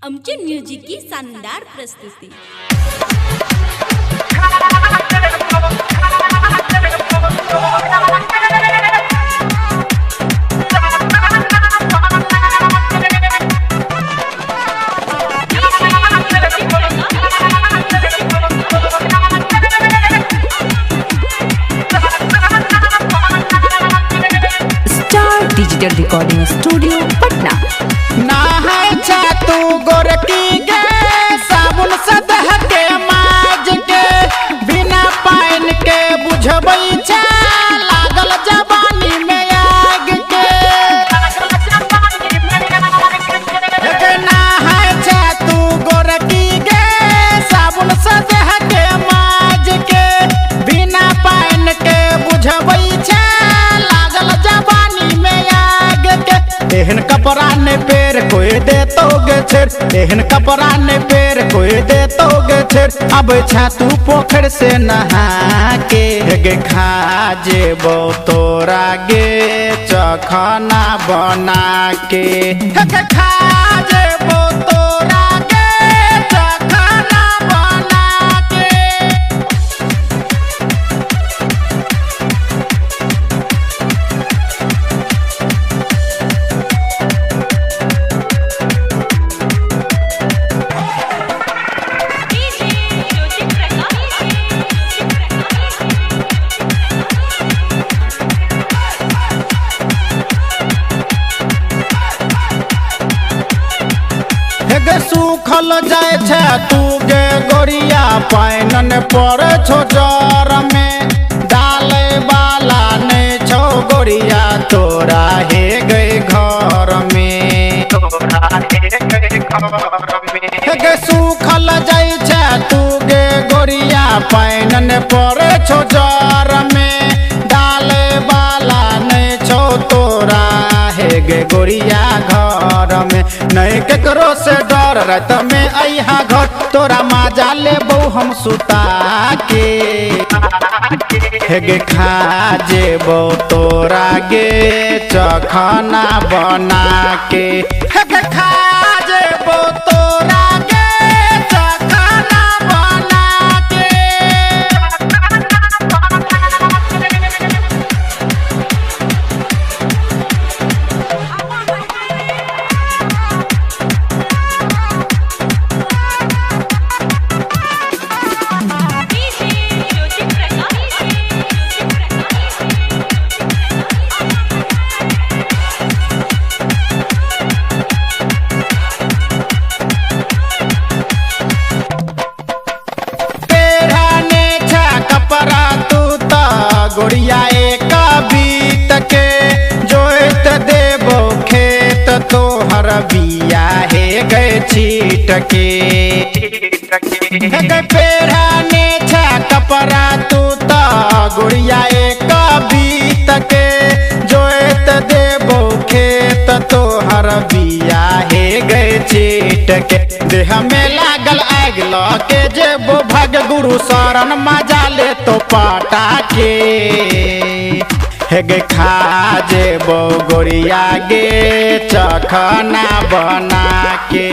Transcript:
आमचे म्युझिक की शानदार प्रस्तुती। Star digital recording studio Patna. ना है तू गोरकी गे साबुन से दह के माज के बिना पाइन के बुझबई छा लागल जवानी में आग के ना है तू गोरकी गे साबुन से दह के माज के बिना पाइन के बुझबई छा लागल जवानी में आग के एहन कपड़ा ने पेर कोई दे तो गे छेड़ एहन कपड़ा ने पेर कोई दे तो गे छेड़ अब छा तू पोखर से नहा के गे खा जेबो तोरा गे चखना बना के गे खा जेबो तोरा गे चखना बना के। गे सूखल जाए छे तू गे गोरिया पाइन पर छो जर में डाले वाला ने छो गोरिया तोरा हे गए घर में गे सूखल जाए छे तू गे गोरिया पाइन पर छो जर में डाले वाला ने छो तोरा हे गे गोरिया घर में नहीं केकरो से डर रात में अहा घर तोरा माजा लेबो हम सुता के हे गे खा जेबो तोरा गे चखना बना के हे गे खा जेबो तोरा गे चखना बना के। गोरिया एक बीत के जोत देबो खेत तोहर बिया हे गए छीट के गए पेड़ा ने छा कपड़ा तू तो गोरिया एक बीत के जोत देबो खेत तोहर बिया हे गए छीट के देह में लागल आग के जेबो भग गुरु शरण मजा ले तो पाटा के हे गे खा जेबो गोरिया गे चखना बना के